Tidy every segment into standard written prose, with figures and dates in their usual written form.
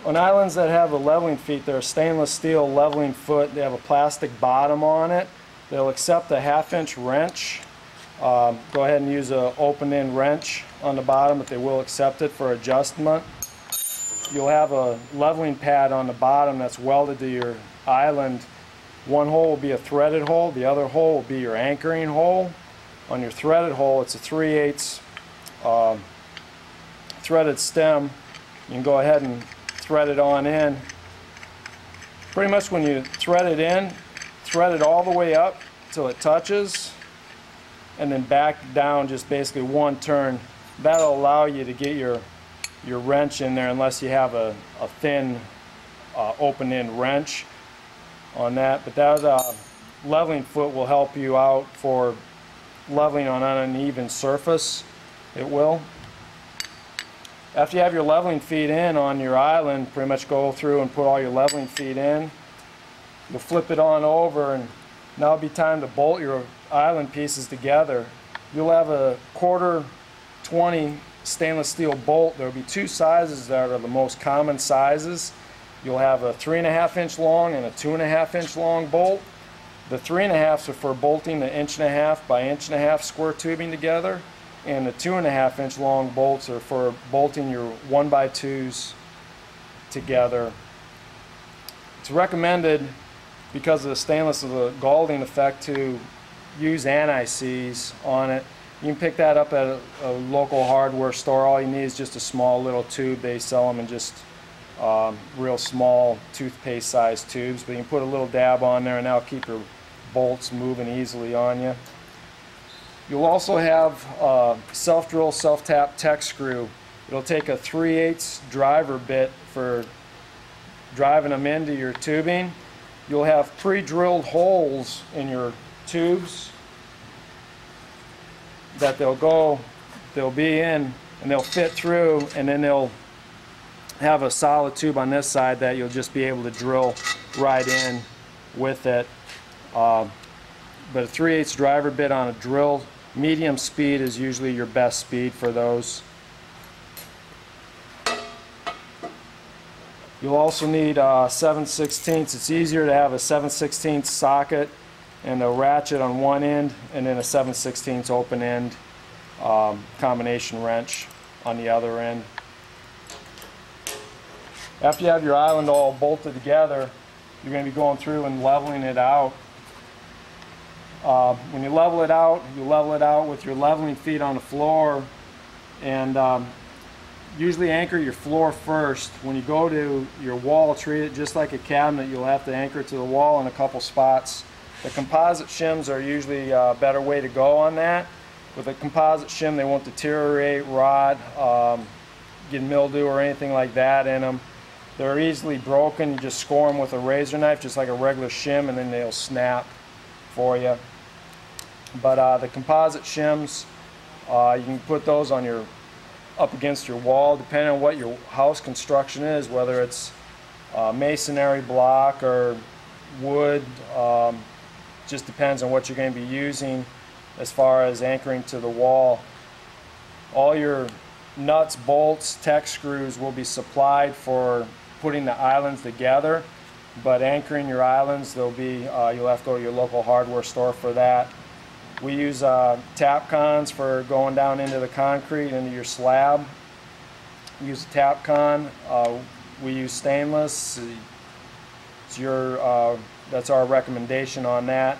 On islands that have the leveling feet, they're a stainless steel leveling foot. They have a plastic bottom on it. They'll accept a 1/2-inch wrench. Go ahead and use an open-end wrench on the bottom, but they will accept it for adjustment. You'll have a leveling pad on the bottom that's welded to your island. One hole will be a threaded hole, the other hole will be your anchoring hole. On your threaded hole, it's a 3/8 threaded stem. You can go ahead and thread it on in. Pretty much when you thread it in, thread it all the way up till it touches, and then back down just basically one turn. That'll allow you to get your wrench in there unless you have a thin open-end wrench on that. But that leveling foot will help you out for leveling on an uneven surface. It will. After you have your leveling feet in on your island, pretty much go through and put all your leveling feet in. You'll flip it on over, and now it'll be time to bolt your island pieces together. You'll have a 1/4-20 stainless steel bolt. There will be two sizes that are the most common sizes. You'll have a 3.5-inch long and a 2.5-inch long bolt. The 3.5s are for bolting the 1.5 by 1.5 square tubing together, and the 2.5-inch long bolts are for bolting your 1x2s together. It's recommended, because of the stainless of the Gaulding effect, to use anti-seize on it. You can pick that up at a local hardware store. All you need is just a small little tube. They sell them in just real small toothpaste sized tubes, but you can put a little dab on there and that'll keep your bolts moving easily on you. You'll also have a self-drill, self-tap tech screw. It'll take a 3/8 driver bit for driving them into your tubing. You'll have pre-drilled holes in your tubes that they'll be in, and they'll fit through, and then they'll have a solid tube on this side that you'll just be able to drill right in with it. But a 3/8 driver bit on a drill, medium speed is usually your best speed for those. You'll also need 7/16. It's easier to have a 7/16 socket and a ratchet on one end, and then a 7/16 open end combination wrench on the other end. After you have your island all bolted together, you're going to be going through and leveling it out. When you level it out with your leveling feet on the floor, and usually anchor your floor first. When you go to your wall, treat it just like a cabinet. You'll have to anchor it to the wall in a couple spots. The composite shims are usually a better way to go on that. With a composite shim, they won't deteriorate, rot, get mildew or anything like that in them. They're easily broken. You just score them with a razor knife, just like a regular shim, and then they'll snap for you. But the composite shims, you can put those on your up against your wall, depending on what your house construction is, whether it's masonry block or wood. Just depends on what you're going to be using as far as anchoring to the wall. All your nuts, bolts, tech screws will be supplied for putting the islands together, but anchoring your islands, you'll have to go to your local hardware store for that. We use Tapcons for going down into the concrete, into your slab. Use a Tapcon. We use stainless. That's our recommendation on that.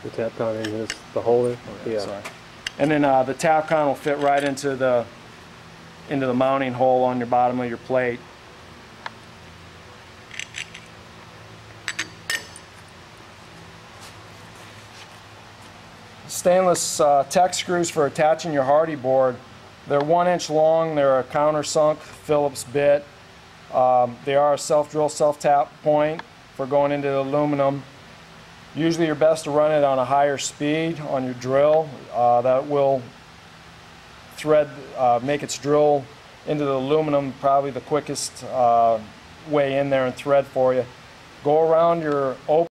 The Tapcon is the holder. Okay, yeah. Sorry. And then the Tapcon will fit right into the mounting hole on your bottom of your plate. Stainless tech screws for attaching your hardy board. They're 1 inch long. They're a countersunk Phillips bit. They are a self-drill, self-tap point for going into the aluminum. Usually you're best to run it on a higher speed on your drill. That will make its drill into the aluminum probably the quickest way in there and thread for you. Go around your open